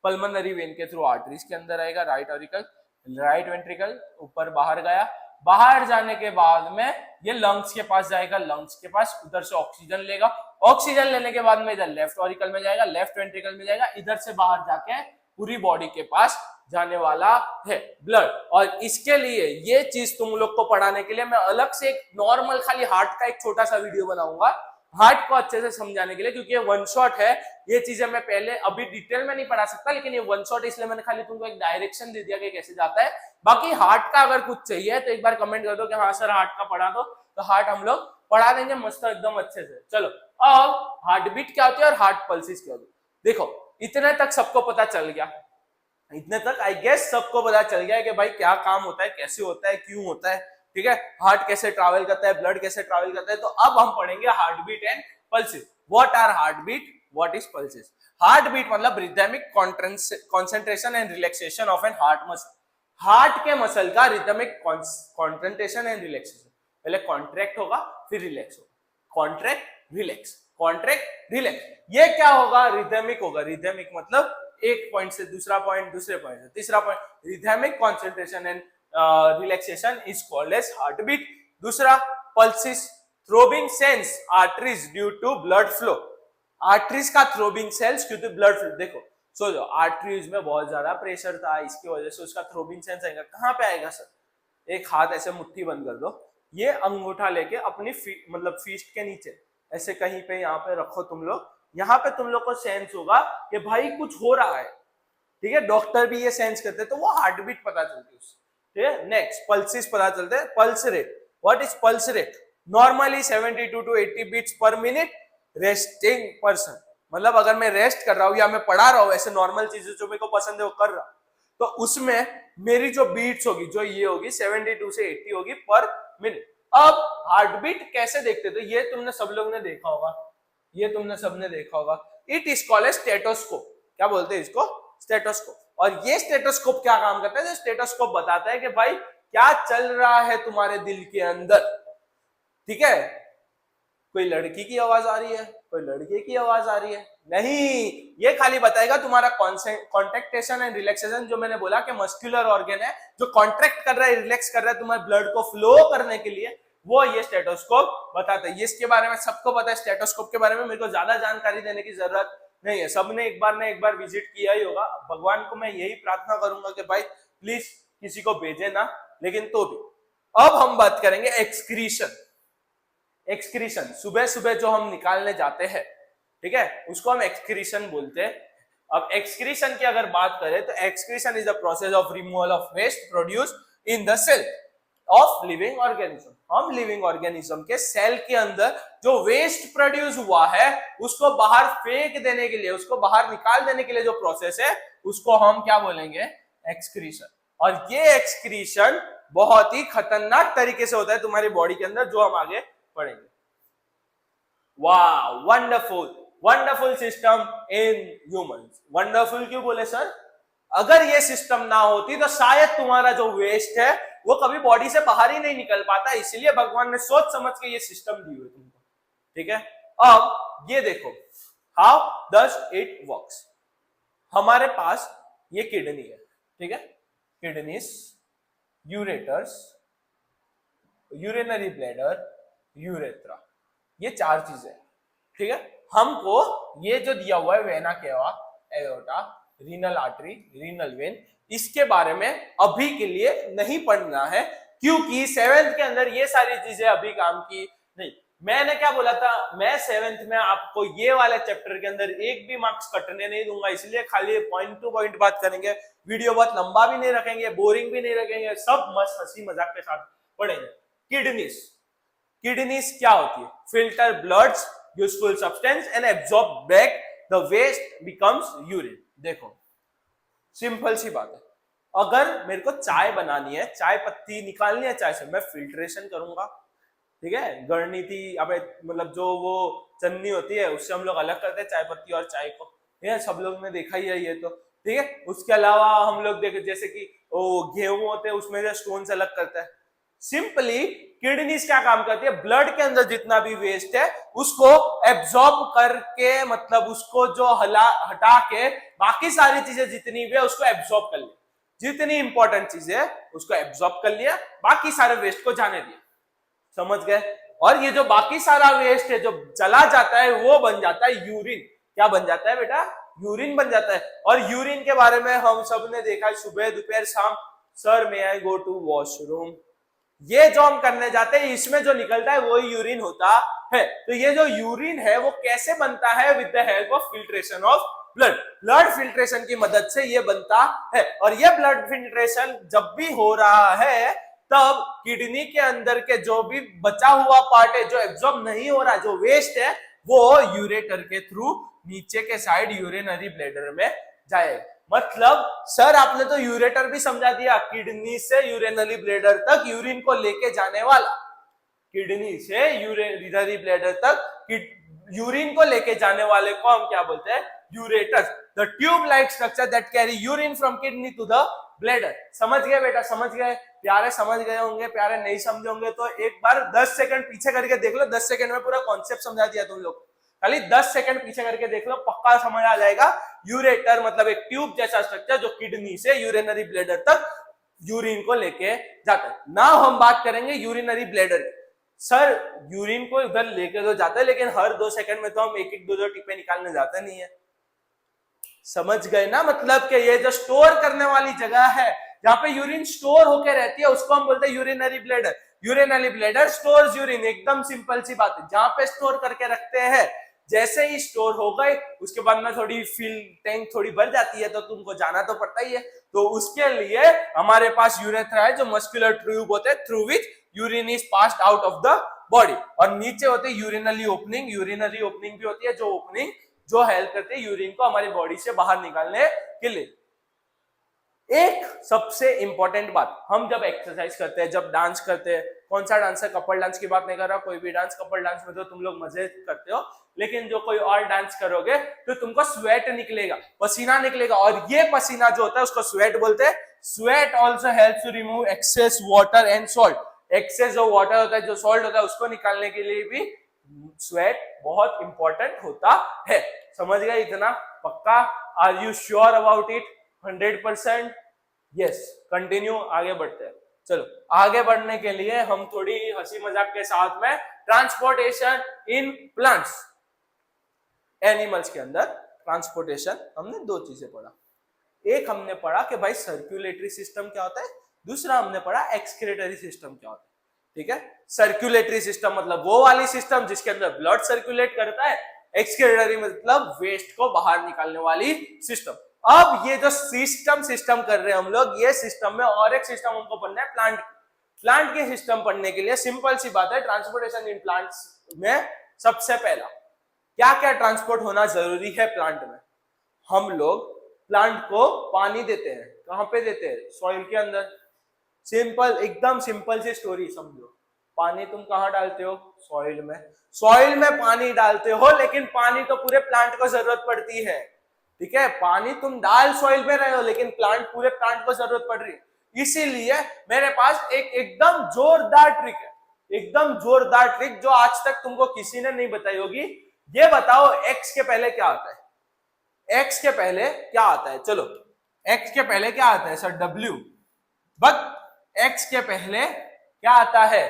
Speaker 1: पल्मोनरी वेन के थ्रू आर्टरीज के अंदर आएगा, राइट ऑरिकल, राइट वेंट्रिकल, ऊपर बाहर गया। बाहर जाने के बाद में ये लंग्स के पास जाएगा, लंग्स के पास उधर से ऑक्सीजन लेगा, ऑक्सीजन लेने के बाद में इधर लेफ्ट ऑरिकल में जाएगा, लेफ्ट वेंट्रिकल में जाएगा, इधर से बाहर जाके पूरी बॉडी के पास जाने वाला है ब्लड। और इसके लिए ये चीज तुम लोग को पढ़ाने के लिए मैं अलग से एक नॉर्मल खाली हार्ट का एक छोटा सा वीडियो बनाऊंगा, हार्ट को अच्छे से समझाने के लिए, क्योंकि ये वन शॉट है। ये चीजें मैं पहले अभी डिटेल में नहीं पढ़ा सकता, लेकिन ये वन शॉट इसलिए मैंने खाली तुमको एक डायरेक्शन दे दिया कि कैसे जाता है। बाकी हार्ट का अगर कुछ चाहिए तो एक बार कमेंट कर दो कि हाँ सर हार्ट का पढ़ा दो, तो हार्ट हम लोग पढ़ा देंगे मस्त एकदम अच्छे से। चलो, अब हार्ट बीट क्या होती है और हार्ट पल्सेस क्या होती है। देखो इतने तक सबको पता चल गया, इतने तक आई गेस सबको पता चल गया है कि भाई क्या काम होता है, कैसे होता है, क्यों होता है। ठीक है, हार्ट कैसे ट्रैवल करता है, ब्लड कैसे ट्रैवल करता है। तो अब हम पढ़ेंगे heart beat and pulses. What are heart beat, what is pulses? Heart beat मतलब rhythmic concentration and relaxation of an heart muscle. Heart के मसल का रिदमिक कंसंट्रेशन एंड रिलैक्सेशन, पहले कॉन्ट्रैक्ट होगा फिर रिलैक्स होगा, कॉन्ट्रैक्ट रिलैक्स, कॉन्ट्रैक्ट रिलैक्स। ये क्या होगा? रिदमिक होगा। रिदमिक मतलब एक पॉइंट से दूसरा पॉइंट, दूसरे पॉइंट से तीसरा point. Rhythmic concentration and relaxation is called as heart beat. दूसरा pulses, throbbing sense arteries due to blood flow. Arteries का थ्रोबिंग सेंस क्योंकि ब्लड फ्लो, देखो सोचो आर्टरीज में बहुत ज्यादा प्रेशर था, इसकी वजह से उसका थ्रोबिंग सेंस आएगा। कहां पे आएगा सर? एक हाथ ऐसे मुट्ठी बंद कर दो, ये अंगूठा लेके अपनी मतलब फीस्ट के नीचे ऐसे कहीं पे यहाँ पे रखो तुम लोग, यहाँ पे तुम लोग को सेंस होगा कि भाई कुछ हो रहा है। ठीक है, डॉक्टर भी ये सेंस करते हैं, तो वो हार्ट बीट पता चलती है उससे। ठीक है, नेक्स्ट पल्सेस पता चलते हैं। Pulse rate, what is pulse rate? Normally 72 to 80 beats per minute resting person. मतलब अगर मैं रेस्ट कर रहा हूँ या मैं पढ़ा रहा हूँ, ऐसे नॉर्मल चीजें जो मेरे को पसंद है वो कर रहा हूँ, तो उसमें मेरी जो बीट्स होगी, जो ये होगी 72 से 80 होगी पर मिनट। अब हार्ट बीट कैसे देखते? तो ये तुमने सब लोग ने देखा होगा, ये तुमने सबने देखा होगा। It is called as stethoscope. क्या बोलते हैं इसको? स्टेटोस्कोप। और ये स्टेटोस्कोप क्या काम करता है? स्टेटोस्कोप बताता है कि भाई क्या चल रहा है तुम्हारे दिल के अंदर। ठीक है, कोई लड़की की आवाज आ रही है, कोई लड़के की आवाज आ रही है, नहीं, ये खाली बताएगा तुम्हारा कॉन्ट्रैक्टेशन एंड रिलैक्सेशन, जो मैंने बोला कि मस्कुलर ऑर्गन है जो कॉन्ट्रैक्ट कर रहा है, रिलैक्स कर रहा है तुम्हारे ब्लड को फ्लो करने के लिए, वो ये स्टेथोस्कोप बताता है। ये इसके बारे में सबको पता है, स्टेथोस्कोप के बारे में मेरे को ज्यादा जानकारी देने की जरूरत नहीं है, सबने एक बार ना एक बार विजिट किया ही होगा। भगवान को मैं यही प्रार्थना करूंगा कि भाई प्लीज किसी को भेजे ना, लेकिन तो भी। अब हम बात करेंगे एक्सक्रीशन। एक्सक्रीशन सुबह सुबह जो हम निकालने जाते हैं, ठीक है, उसको हम एक्सक्रीशन बोलते हैं। अब एक्सक्रीशन की अगर बात करें तो excretion is the process of removal of waste produce in the cell of living organism. हम लिविंग ऑर्गेनिज्म के सेल के अंदर जो वेस्ट प्रोड्यूस हुआ है उसको बाहर फेंक देने के लिए, उसको बाहर निकाल देने के लिए जो प्रोसेस है उसको हम क्या बोलेंगे, एक्सक्रीशन। और ये एक्सक्रीशन बहुत ही खतरनाक तरीके से होता है तुम्हारी बॉडी के अंदर, जो हम आगे पढ़ेंगे। वाह, wonderful wonderful system in humans. Wonderful क्यों बोले सर? अगर ये सिस्टम ना होती तो शायद तुम्हारा जो वेस्ट है वो कभी बॉडी से बाहर ही नहीं निकल पाता, इसलिए भगवान ने सोच समझ के ये सिस्टम दी हुई तुमको, ठीक है। अब ये देखो हाउ डज इट वर्क्स। हमारे पास ये किडनी है, ठीक है, kidneys, ureters, urinary bladder, urethra, ये चार चीजें, ठीक है। हमको ये जो दिया हुआ है vena cava, aorta, renal artery, renal vein, इसके बारे में अभी के लिए नहीं पढ़ना है, क्योंकि 7th के अंदर ये सारी चीजें अभी काम की नहीं। मैंने क्या बोला था, मैं 7th में आपको ये वाले चैप्टर के अंदर एक भी मार्क्स कटने नहीं दूंगा, इसलिए खाली पॉइंट टू पॉइंट बात करेंगे, वीडियो बहुत लंबा भी नहीं रखेंगे, बोरिंग भी नहीं रखेंगे, सब मस्त हंसी मजाक के साथ पढ़ेंगे। किडनीज, किडनीज क्या होती है? Filter bloods useful substance and absorb back the waste becomes urine. देखो सिंपल सी बात है, अगर मेरे को चाय बनानी है, चाय पत्ती निकालनी है चाय से, मैं फिल्ट्रेशन करूंगा, ठीक है। गढ़नी थी, अब मतलब जो वो चन्नी होती है उससे हम लोग अलग करते हैं चाय पत्ती और चाय को, ठीक है, सब लोग ने देखा ही है ये तो, ठीक है। उसके अलावा हम लोग देखे जैसे कि वो गेहूं होते हैं उसमें से स्टोन से अलग करता है। सिंपली किडनीज क्या काम करती है, ब्लड के अंदर जितना भी वेस्ट है उसको एब्जॉर्ब करके, मतलब उसको जो हटा के बाकी सारी चीजें जितनी भी है उसको एब्जॉर्ब कर लिया, जितनी इंपॉर्टेंट चीजें है उसको एब्जॉर्ब कर लिया, बाकी सारे वेस्ट को जाने दिया, समझ गए। और ये जो बाकी सारा वेस्ट है जो चला जाता है वो बन जाता है यूरिन। क्या बन जाता है बेटा? यूरिन बन जाता है। और यूरिन के बारे में हम सब ने देखा है सुबह दोपहर शाम, sir may I go to washroom, ये जो हम करने जाते हैं इसमें जो निकलता है वही यूरिन होता है। तो ये जो यूरिन है वो कैसे बनता है? With the help of filtration of blood. Blood filtration की मदद से ये बनता है। और ये ब्लड फिल्ट्रेशन जब भी हो रहा है तब किडनी के अंदर के जो भी बचा हुआ पार्ट है, जो एब्जॉर्ब नहीं हो रहा, जो वेस्ट है, वो यूरेटर के थ्रू नीचे के साइड यूरिनरी ब्लैडर में जाएगा। मतलब सर आपने तो यूरेटर भी समझा दिया, किडनी से यूरिनरी ब्लैडर तक यूरिन को लेके जाने वाला, किडनी से यूरिनरी ब्लैडर तक यूरिन को लेके जाने वाले को हम क्या बोलते हैं? Ureters. The tube like structure that carry urine from kidney to the bladder. समझ गए बेटा? समझ गए प्यारे? समझ गए होंगे प्यारे, नहीं समझे होंगे तो एक बार 10 सेकंड पीछे करके देख लो, 10 सेकंड में पूरा कॉन्सेप्ट समझा दिया तुम लोग। खाली 10 सेकंड पीछे करके देख लो, पक्का समझ आ जाएगा। यूरेटर मतलब एक ट्यूब जैसा स्ट्रक्चर जो किडनी से यूरिनरी ब्लैडर तक यूरिन को लेके जाता है। नाउ हम बात करेंगे यूरिनरी ब्लैडर की। सर यूरिन को उधर लेके तो जाता है, लेकिन हर 2 सेकंड में तो हम एक एक दो टिप्पे निकालने जाते नहीं है। समझ गए ना? मतलब कि ये जो स्टोर करने वाली जगह है जहां पे यूरिन स्टोर होकर रहती है उसको हम बोलते हैं urinary bladder. Urinary bladder stores urine, एकदम सिंपल सी बात है। जहां पे स्टोर करके रखते हैं, जैसे ही स्टोर हो गए उसके बाद में थोड़ी फिल टैंक थोड़ी भर जाती है तो तुमको जाना तो पड़ता ही है। तो उसके लिए हमारे पास यूरेथ्रा है जो मस्कुलर ट्यूब होते हैं through which urine is passed out of the body. और नीचे होते है यूरिनरी ओपनिंग। यूरिनरी ओपनिंग भी होती है जो ओपनिंग जो हेल्प करती है यूरिन को हमारी बॉडी से बाहर निकालने के लिए। एक सबसे इंपॉर्टेंट बात, हम जब एक्सरसाइज करते हैं, जब डांस करते हैं, कौन सा डांस है, कपल डांस की बात नहीं कर रहा, कोई भी डांस, कपल डांस में तो तुम लोग मजे करते हो, लेकिन जो कोई और डांस करोगे तो तुमको स्वेट निकलेगा, पसीना निकलेगा। और ये पसीना जो होता है उसको स्वेट बोलते हैं। Sweat also helps to remove excess water and salt. Excess जो वाटर होता है, जो सॉल्ट होता है, उसको निकालने के लिए भी स्वेट बहुत इंपॉर्टेंट होता है। समझ गए इतना पक्का? Are you sure about it? 100%? Yes. Continue, आगे बढ़ते हैं। चलो आगे बढ़ने के लिए हम थोड़ी हंसी मजाक के साथ में ट्रांसपोर्टेशन इन प्लांट्स, एनिमल्स के अंदर ट्रांसपोर्टेशन हमने दो चीजें पढ़ा। एक हमने पढ़ा कि भाई सर्कुलेटरी सिस्टम क्या होता है, दूसरा हमने पढ़ा एक्सक्रीटरी सिस्टम क्या होता है। ठीक है, सर्कुलेटरी सिस्टम मतलब वो वाली सिस्टम जिसके अंदर ब्लड सर्कुलेट करता है, एक्सक्रीटरी मतलब वेस्ट को बाहर निकालने वाली सिस्टम। अब ये जो सिस्टम कर रहे हैं हम लोग, ये सिस्टम में और एक सिस्टम हमको पढ़ना है, प्लांट के सिस्टम पढ़ने के लिए सिंपल सी बात है, ट्रांसपोर्टेशन इन प्लांट्स में सबसे पहला क्या क्या ट्रांसपोर्ट होना जरूरी है प्लांट में। हम लोग प्लांट को पानी देते हैं, कहां पे देते हैं? सॉइल के अंदर। सिंपल, एकदम सिंपल सी स्टोरी समझो। पानी तुम कहां डालते हो? सॉइल में। सॉइल में पानी डालते हो, लेकिन पानी तो पूरे प्लांट को जरूरत पड़ती है। ठीक है, पानी तुम डाल सॉइल में रहे हो, लेकिन पूरे प्लांट को जरूरत पड़ रही है। इसीलिए मेरे पास एक एकदम जोरदार ट्रिक है, एकदम जोरदार ट्रिक जो आज तक तुमको किसी ने नहीं बताई होगी। ये बताओ एक्स के पहले क्या आता है? एक्स के पहले क्या आता है? चलो एक्स के पहले क्या आता है? Sir W. बट एक्स के पहले क्या आता है?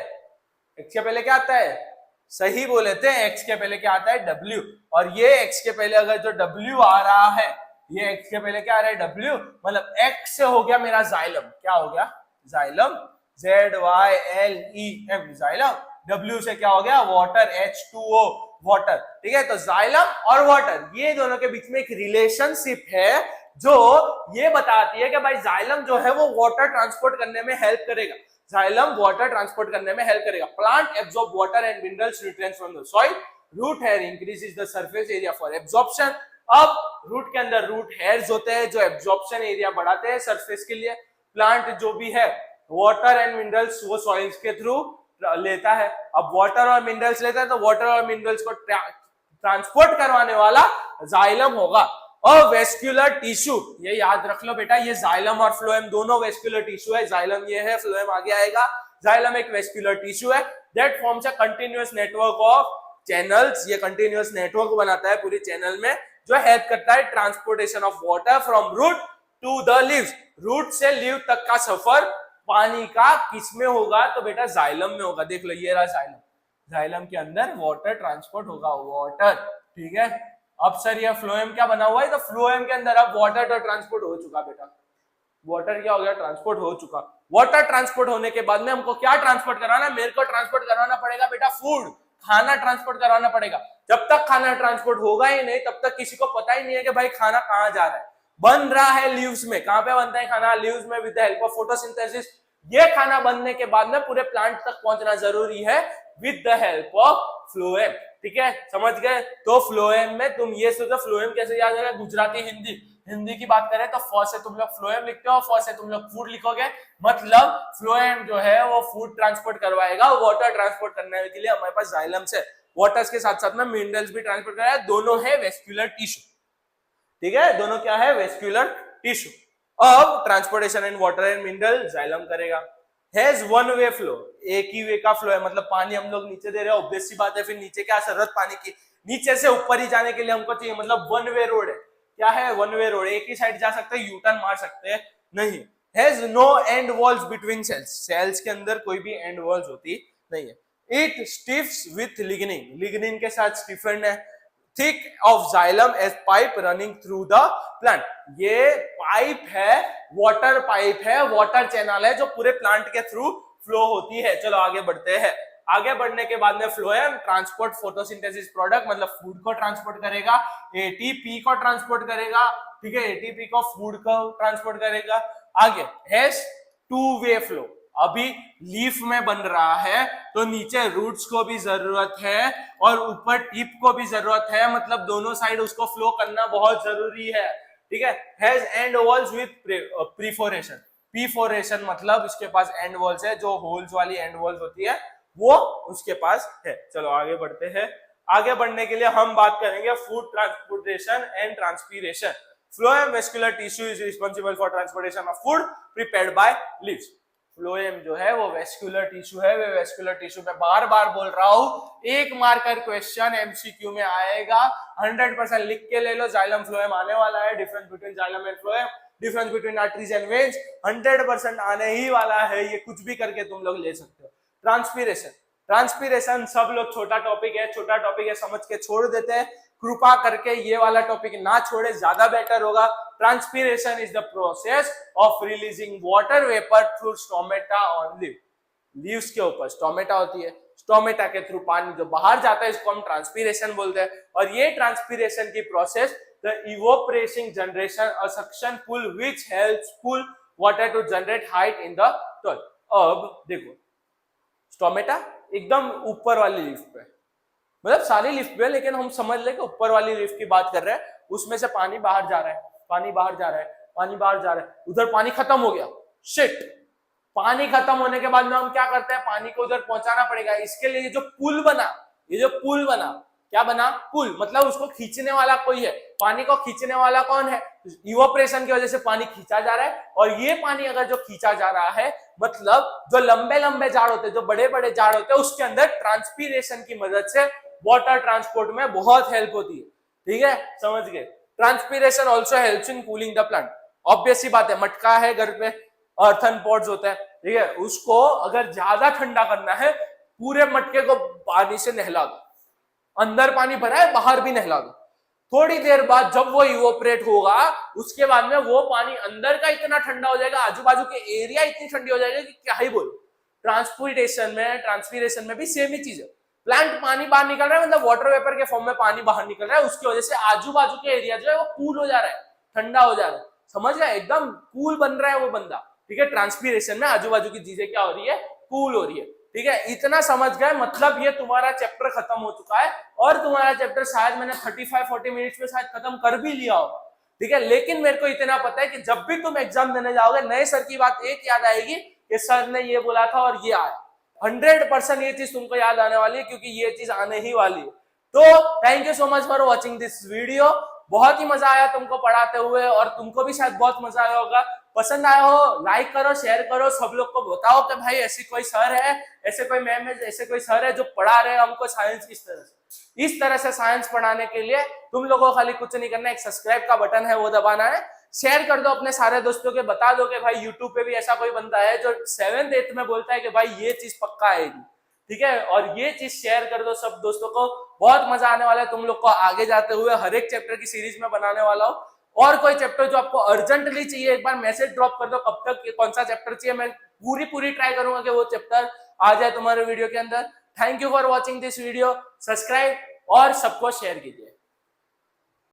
Speaker 1: एक्स के पहले क्या आता है? सही बोले थे, एक्स के पहले क्या आता है? डब्ल्यू। और ये एक्स के पहले अगर जो डब्ल्यू आ रहा है, ये एक्स के पहले क्या आ रहा है? डब्ल्यू। मतलब एक्स से हो गया मेरा जाइलम। क्या हो गया? जाइलम। ZYLEM xylem. डब्ल्यू से क्या हो गया? Water, H2O water. ठीक है, तो जाइलम और वाटर ये दोनों के बीच में एक रिलेशनशिप है जो ये बताती है कि भाई जाइलम जो है वो वाटर ट्रांसपोर्ट करने में हेल्प करेगा। जाइलम वाटर ट्रांसपोर्ट करने में हेल्प करेगा। Plant absorb water and minerals nutrients from the soil. Root hair increases the surface area for absorption. अब रूट के अंदर रूट हेयर्स होते हैं जो एब्सॉर्प्शन एरिया बढ़ाते हैं सरफेस के लिए। प्लांट जो भी है वाटर एंड मिनरल्स वो सॉइल्स के थ्रू लेता है। अब वाटर और मिनरल्स लेता है तो वाटर और मिनरल्स को ट्रांसपोर्ट करवाने वाला जाइलम होगा। और वेस्क्यूलर टिश्यू, ये याद रख लो बेटा, ये जाइलम और फ्लोएम दोनों वेस्क्यूलर टिश्यू है। जाइलम ये है, फ्लोएम आगे आएगा। जाइलम एक वेस्क्यूलर टिश्यू है that forms a continuous network of channels. ये कंटीन्यूअस नेटवर्क बनाता है पूरी चैनल में, जो हेल्प करता है transportation of water from root to the leaves. Root से लीव तक का सफर पानी का किसमें होगा? तो बेटा जाइलम में होगा। देख लो ये रहा जाइलम, जाइलम के अंदर वाटर ट्रांसपोर्ट होगा, वाटर। ठीक है, अब सर ये फ्लोएम क्या बना हुआ है? तो फ्लोएम के अंदर अब वाटर तो ट्रांसपोर्ट हो चुका बेटा। वाटर क्या हो गया? ट्रांसपोर्ट हो चुका। वाटर ट्रांसपोर्ट होने के बाद में हमको क्या ट्रांसपोर्ट कराना? मेरे को ट्रांसपोर्ट कराना पड़ेगा बेटा फूड, खाना ट्रांसपोर्ट कराना पड़ेगा। जब तक खाना ट्रांसपोर्ट होगा ही नहीं, तब तक किसी को पता ही नहीं है कि भाई खाना कहाँ जा रहा है। बन रहा है लीव्स में। कहां पे बनता है खाना? लीव्स में, with the help of photosynthesis. ये खाना बनने के बाद में पूरे प्लांट तक पहुंचना जरूरी है with the help of phloem. ठीक है, समझ गए? तो फ्लोएम में तुम ये सोचो, फ्लोएम कैसे याद है? गुजराती हिंदी की बात करें तो फ से तुम लोग फ्लोएम लिखते हो, फ से तुम लोग फूड लिखोगे। मतलब फ्लोएम जो है वो फूड ट्रांसपोर्ट करवाएगा वाटर ट्रांसपोर्ट करने के लिए हमारे पास जाइलम से। वाटर्स के साथ साथ में मिनरल्स भी ट्रांसपोर्ट कराया। दोनों है वेस्क्यूलर टिश्यू। ठीक है, दोनों क्या है? Vascular tissue. अब transportation in water and mineral xylem करेगा। हैज वन वे फ्लो, एक ही वे का फ्लो है। मतलब पानी हम लोग नीचे दे रहे हैं, ऑब्वियस सी बात है, फिर नीचे क्या जरूरत पानी की? नीचे से ऊपर ही जाने के लिए हमको चाहिए, मतलब वन वे रोड है। क्या है? वन वे रोड, एक ही साइड जा सकते हैं, यू टर्न मार सकते हैं नहीं। Has no end walls between cells, cells के अंदर कोई भी एंड वॉल्स होती नहीं है। It stiffs with lignin, lignin के साथ स्टिफेंड है। Think of xylem as pipe running through the plant, ये पाइप है, वाटर पाइप है, वाटर चैनल है जो पूरे प्लांट के थ्रू फ्लो होती है। चलो आगे बढ़ते हैं। आगे बढ़ने के बाद में फ्लोएम ट्रांसपोर्ट फोटोसिंथेसिस प्रोडक्ट, मतलब फूड को ट्रांसपोर्ट करेगा, एटीपी को ट्रांसपोर्ट करेगा। ठीक है, एटीपी को फूड को ट्रांसपोर्ट करेगा। आगे हैज टू वे फ्लो, अभी लीफ में बन रहा है तो नीचे रूट्स को भी जरूरत है और ऊपर टिप को भी जरूरत है, मतलब दोनों साइड उसको फ्लो करना बहुत जरूरी है। ठीक है, हैज एंड वॉल्स विथ प्रीफोरेशन, पीफोरेशन मतलब इसके पास एंड वॉल्स है, जो होल्स वाली एंड वॉल्स होती है वो उसके पास है। चलो आगे बढ़ते हैं। आगे बढ़ने के लिए हम बात करेंगे food transportation and transpiration. Phloem vascular tissue is responsible for transportation of food prepared by leaves. Phloem जो है वो वेस्कुलर टिश्यू है, वे वेस्कुलर टिश्यू में बार बार बोल रहा हूं, एक मार्कर क्वेश्चन एमसीक्यू में आएगा, 100% लिख के ले लो, जाइलम फ्लोएम आने वाला है, difference between xylem and phloem, difference between arteries and veins 100% आने ही वाला है, ये कुछ भी करके तुम लोग ले सकते हो। ट्रांसपीरेशन, ट्रांसपीरेशन सब लोग छोटा टॉपिक है समझ के छोड़ देते हैं, कृपा करके ये वाला टॉपिक ना छोड़े, ज्यादा बेटर होगा। Transpiration is the process of releasing water vapour through stomata on leave, leaves के ऊपर स्टोमेटा होती है, स्टोमेटा के थ्रू पानी जो बाहर जाता है इसको हम ट्रांसपीरेशन बोलते हैं। और ये ट्रांसपीरेशन की process the evaporation generation a suction pull which helps pull water to generate height in the top. अब देखो स्टोमेटा एकदम ऊपर वाली लिफ्ट पे, मतलब सारी लिफ्ट पे, लेकिन हम समझ ले कि ऊपर वाली लिफ्ट की बात कर रहे हैं, उसमें से पानी बाहर जा रहा है, पानी बाहर जा रहा है, पानी बाहर जा रहा है, उधर पानी खत्म हो गया, शिट। पानी खत्म होने के बाद में हम क्या करते हैं, पानी को उधर पहुंचाना पड़ेगा, इसके लिए जो पुल बना, ये जो पुल बना, क्या बना, पुल, मतलब उसको खींचने वाला कोई है, पानी को खींचने वाला कौन है, इवोपरेशन की वजह से पानी खींचा जा रहा है। और ये पानी अगर जो खींचा जा रहा है, मतलब जो लंबे लंबे जाड़ होते हैं, जो बड़े बड़े जाड़ होते हैं, उसके अंदर ट्रांसपीरेशन की मदद से वाटर ट्रांसपोर्ट में बहुत हेल्प होती है, ठीक है, समझ गए। Transpiration also helps in cooling the plant, obvious सी बात है, मटका है घर पे, अर्थन पॉट्स होता है, ठीक है, उसको अगर ज्यादा ठंडा करना है, पूरे मटके को पानी से नहला दो, अंदर पानी भरा है बाहर भी नहला दो, थोड़ी देर बाद जब वो इवोपरेट होगा, उसके बाद में वो पानी अंदर का इतना ठंडा हो जाएगा, आजू बाजू के एरिया इतनी ठंडी हो जाएगी कि क्या ही बोलो। ट्रांसपीरेशन में भी सेम ही चीज है, प्लांट पानी बाहर निकल रहा है, मतलब वाटर वेपर के फॉर्म में पानी बाहर निकल रहा है, उसकी वजह से आजू बाजू के एरिया जो है वो कूल हो जा रहा है, ठंडा हो जा रहा है, समझ रहे, एकदम कूल बन रहा है वो बंदा, ठीक है। ट्रांसपीरेशन में आजू बाजू की चीजें क्या हो रही है, कूल हो रही है, ठीक है। इतना समझ गए, मतलब ये तुम्हारा चैप्टर खत्म हो चुका है, और तुम्हारा चैप्टर शायद मैंने 35-40 मिनट्स में शायद खत्म कर भी लिया होगा, ठीक है। लेकिन मेरे को इतना पता है कि जब भी तुम एग्जाम देने जाओगे, नए सर की बात एक याद आएगी कि सर ने ये बोला था और ये आया, 100% ये चीज तुमको याद आने वाली है, क्योंकि ये चीज आने ही वाली है। तो thank you so much for watching this video, बहुत ही मजा आया तुमको पढ़ाते हुए, और तुमको भी शायद बहुत मजा आया होगा। पसंद आया हो लाइक करो, शेयर करो, सब लोग को बताओ कि भाई ऐसी कोई सर है, ऐसे कोई मैम है, ऐसे कोई सर है जो पढ़ा रहे हैं हमको साइंस इस तरह से साइंस पढ़ाने के लिए तुम लोगों को खाली कुछ नहीं करना, एक सब्सक्राइब का बटन है वो दबाना है, शेयर कर दो अपने सारे दोस्तों के, बता दो कि भाई यूट्यूब पे भी ऐसा कोई बंदा है जो 7th 8th में बोलता है कि भाई ये चीज पक्का आएगी, ठीक है। और ये चीज शेयर कर दो सब दोस्तों को, बहुत मजा आने वाला है तुम लोग को आगे जाते हुए, हर एक चैप्टर की सीरीज में बनाने वाला हूँ। और कोई चैप्टर जो आपको अर्जेंटली चाहिए, एक बार मैसेज ड्रॉप कर दो कब तक कौन सा चैप्टर चाहिए, मैं पूरी ट्राई करूंगा कि वो चैप्टर आ जाए तुम्हारे वीडियो के अंदर। Thank you for watching this video, subscribe और सबको शेयर कीजिए।